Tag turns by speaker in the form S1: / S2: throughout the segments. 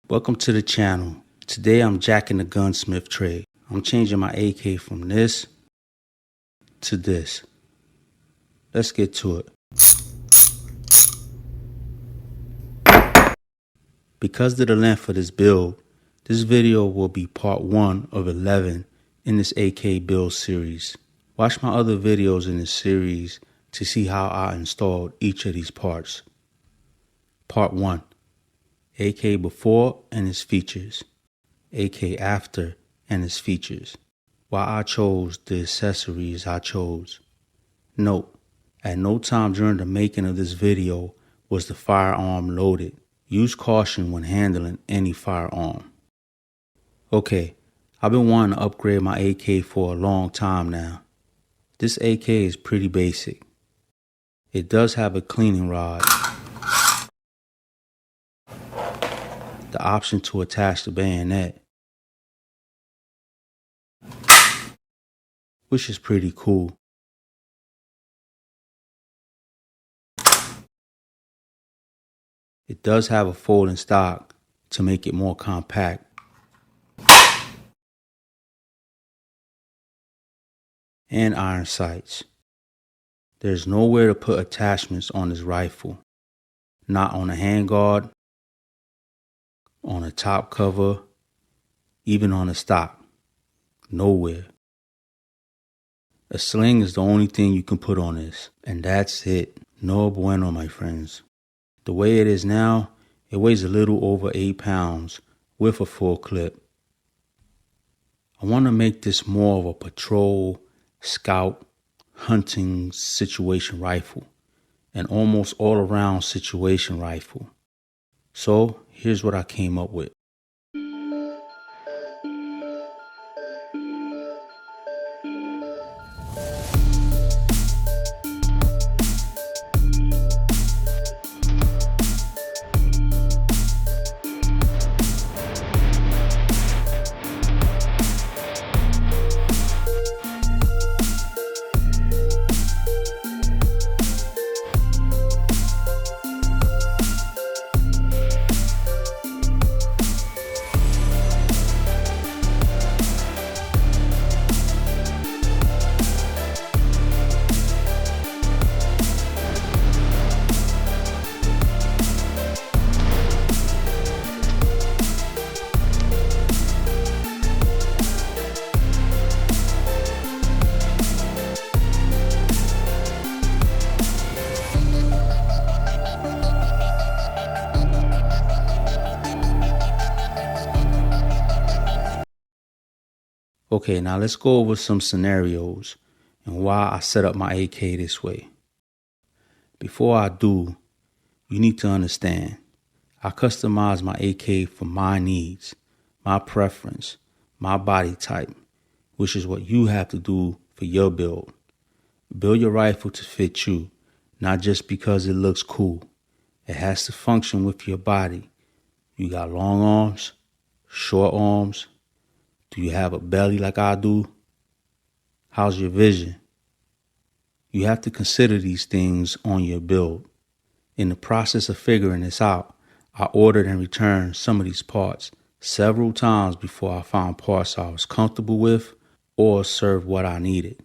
S1: Welcome to the channel. Today I'm jacking the gunsmith trade. I'm changing my AK from this to this. Let's get to it. Because of the length of this build, this video will be part 1 of 11 in this AK build series. Watch my other videos in this series to see how I installed each of these parts. Part 1. AK before and its features. AK after and its features. Why I chose the accessories I chose. Note, at no time during the making of this video was the firearm loaded. Use caution when handling any firearm. Okay, I've been wanting to upgrade my AK for a long time now. This AK is pretty basic. It does have a cleaning rod, the option to attach the bayonet, which is pretty cool. It does have a folding stock to make it more compact. And iron sights. There's nowhere to put attachments on this rifle. Not on the handguard, on the top cover, even on the stock. Nowhere. A sling is the only thing you can put on this. And that's it. No bueno, my friends. The way it is now, it weighs a little over 8 pounds with a full clip. I want to make this more of a patrol, scout, hunting situation rifle. An almost all-around situation rifle. So here's what I came up with. Okay, now let's go over some scenarios and why I set up my AK this way. Before I do, you need to understand, I customize my AK for my needs, my preference, my body type, which is what you have to do for your build. Build your rifle to fit you, not just because it looks cool. It has to function with your body. You got long arms, short arms. Do you have a belly like I do? How's your vision? You have to consider these things on your build. In the process of figuring this out, I ordered and returned some of these parts several times before I found parts I was comfortable with or served what I needed.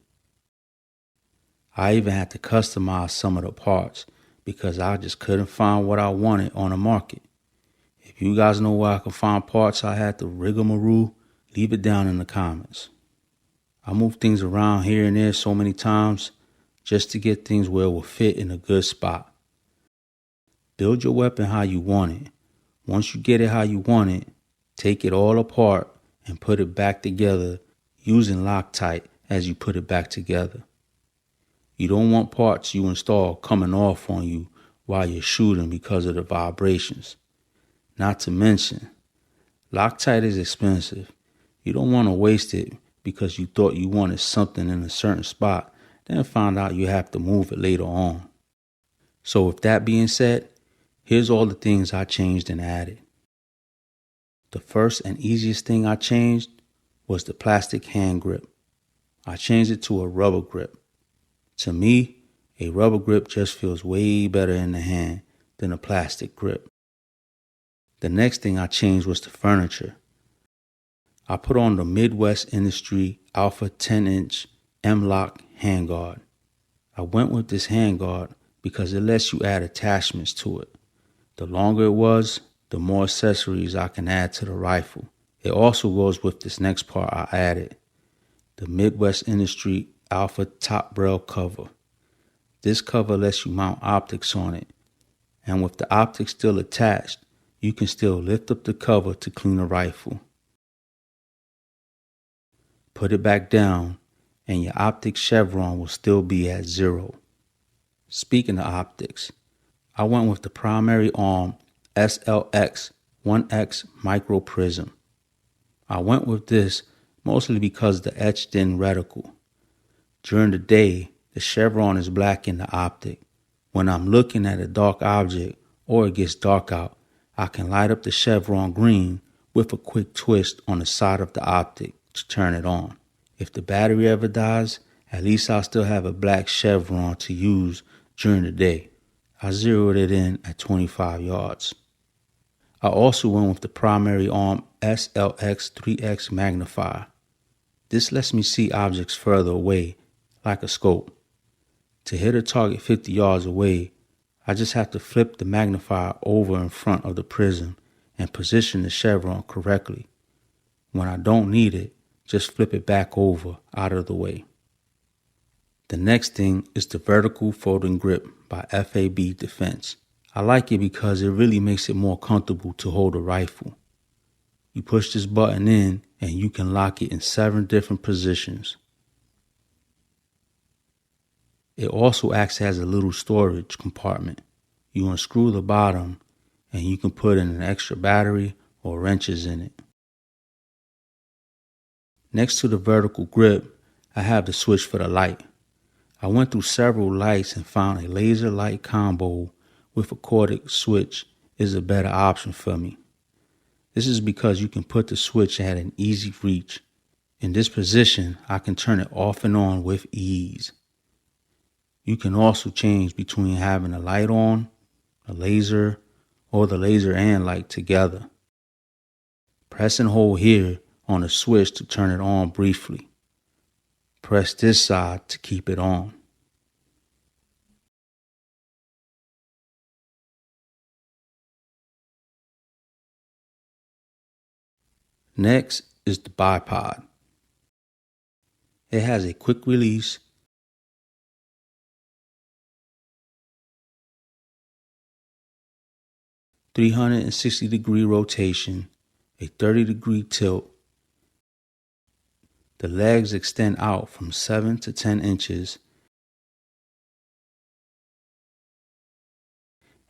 S1: I even had to customize some of the parts because I just couldn't find what I wanted on the market. If you guys know where I can find parts I had to rigmarole, leave it down in the comments. I move things around here and there so many times just to get things where it will fit in a good spot. Build your weapon how you want it. Once you get it how you want it, take it all apart and put it back together using Loctite as you put it back together. You don't want parts you install coming off on you while you're shooting because of the vibrations. Not to mention, Loctite is expensive. You don't want to waste it because you thought you wanted something in a certain spot, then find out you have to move it later on. So with that being said, here's all the things I changed and added. The first and easiest thing I changed was the plastic hand grip. I changed it to a rubber grip. To me, a rubber grip just feels way better in the hand than a plastic grip. The next thing I changed was the furniture. I put on the Midwest Industry Alpha 10-inch M-LOK handguard. I went with this handguard because it lets you add attachments to it. The longer it was, the more accessories I can add to the rifle. It also goes with this next part I added, the Midwest Industry Alpha top rail cover. This cover lets you mount optics on it, and with the optics still attached, you can still lift up the cover to clean the rifle. Put it back down, and your optic chevron will still be at 0. Speaking of optics, I went with the primary Arms SLx 1X MicroPrism. I went with this mostly because of the etched-in reticle. During the day, the chevron is black in the optic. When I'm looking at a dark object or it gets dark out, I can light up the chevron green with a quick twist on the side of the optic to turn it on. If the battery ever dies, at least I'll still have a black chevron to use during the day. I zeroed it in at 25 yards. I also went with the primary Arms SLx 3X magnifier. This lets me see objects further away, like a scope. To hit a target 50 yards away, I just have to flip the magnifier over in front of the prism and position the chevron correctly. When I don't need it, just flip it back over out of the way. The next thing is the vertical folding grip by F.A.B. Defense. I like it because it really makes it more comfortable to hold a rifle. You push this button in and you can lock it in 7 different positions. It also acts as a little storage compartment. You unscrew the bottom and you can put in an extra battery or wrenches in it. Next to the vertical grip, I have the switch for the light. I went through several lights and found a laser light combo with a corded switch is a better option for me. This is because you can put the switch at an easy reach. In this position, I can turn it off and on with ease. You can also change between having a light on, a laser, or the laser and light together. Press and hold here on the switch to turn it on briefly. Press this side to keep it on. Next is the Bipod. It has a quick release, (360-degree rotation, a 30-degree tilt. The legs extend out from 7 to 10 inches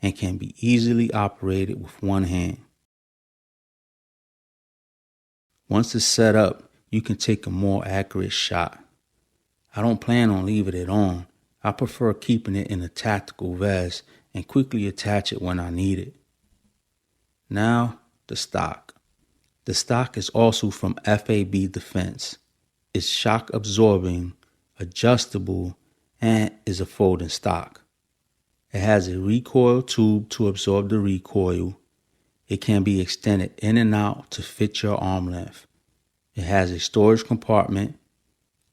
S1: and can be easily operated with one hand. Once it's set up, you can take a more accurate shot. I don't plan on leaving it on. I prefer keeping it in a tactical vest and quickly attach it when I need it. Now, the stock. The stock is also from F.A.B. Defense. It's shock absorbing, adjustable, and is a folding stock. It has a recoil tube to absorb the recoil. It can be extended in and out to fit your arm length. It has a storage compartment,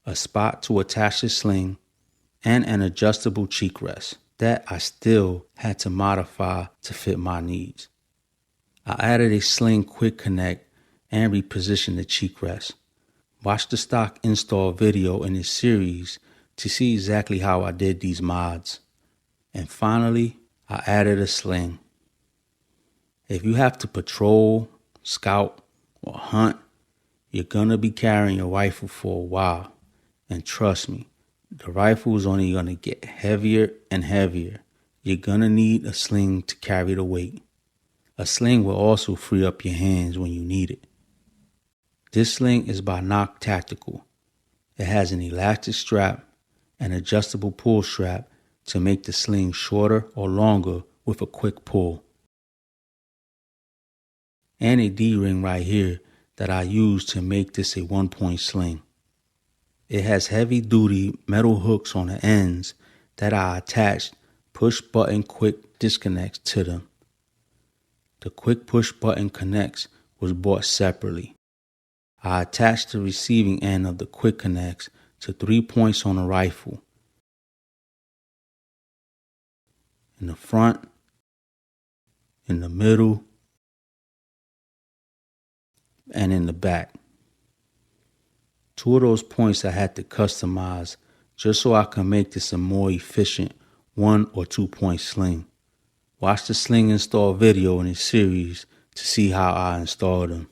S1: a spot to attach the sling, and an adjustable cheek rest that I still had to modify to fit my needs. I added a sling quick connect and repositioned the cheek rest. Watch the stock install video in this series to see exactly how I did these mods. And finally, I added a sling. If you have to patrol, scout, or hunt, you're gonna be carrying your rifle for a while. And trust me, the rifle is only gonna get heavier and heavier. You're gonna need a sling to carry the weight. A sling will also free up your hands when you need it. This sling is by M-LOK Tactical. It has an elastic strap and adjustable pull strap to make the sling shorter or longer with a quick pull. And a D-ring right here that I use to make this a 1-point sling. It has heavy-duty metal hooks on the ends that I attached push-button quick disconnects to them. The quick push button connects was bought separately. I attached the receiving end of the quick connects to 3 points on the rifle. In the front, in the middle, and in the back. 2 of those points I had to customize just so I could make this a more efficient 1 or 2 point sling. Watch the sling install video in this series to see how I installed them.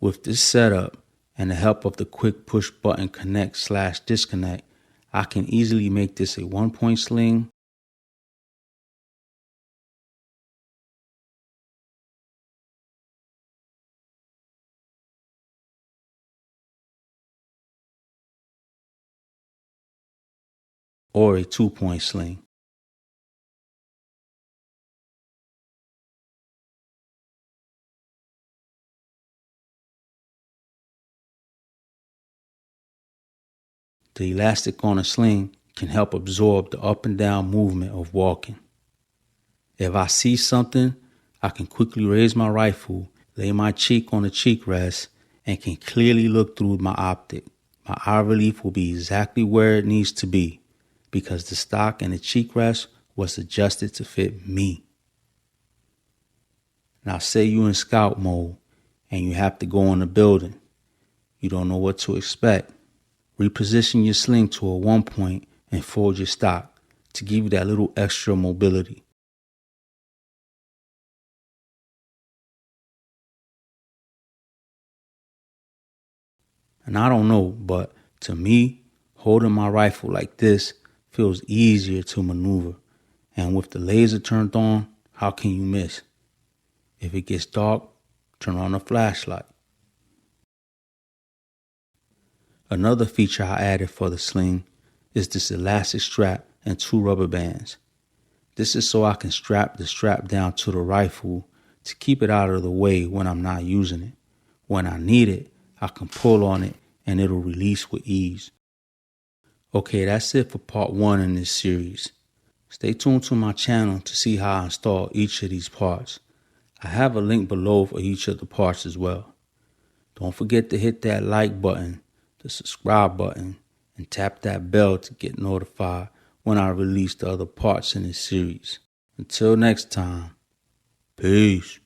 S1: With this setup and the help of the quick push button connect/disconnect, I can easily make this a 1 point sling, or a 2 point sling. The elastic on a sling can help absorb the up and down movement of walking. If I see something, I can quickly raise my rifle, lay my cheek on the cheek rest, and can clearly look through my optic. My eye relief will be exactly where it needs to be because the stock and the cheek rest was adjusted to fit me. Now say you're in scout mode and you have to go in a building. You don't know what to expect. Reposition your sling to a 1 point and fold your stock to give you that little extra mobility. And I don't know, but to me, holding my rifle like this feels easier to maneuver. And with the laser turned on, how can you miss? If it gets dark, turn on the flashlight. Another feature I added for the sling is this elastic strap and 2 rubber bands. This is so I can strap the strap down to the rifle to keep it out of the way when I'm not using it. When I need it, I can pull on it and it'll release with ease. Okay, that's it for part 1 in this series. Stay tuned to my channel to see how I install each of these parts. I have a link below for each of the parts as well. Don't forget to hit that like button, the subscribe button, and tap that bell to get notified when I release the other parts in this series. Until next time, peace.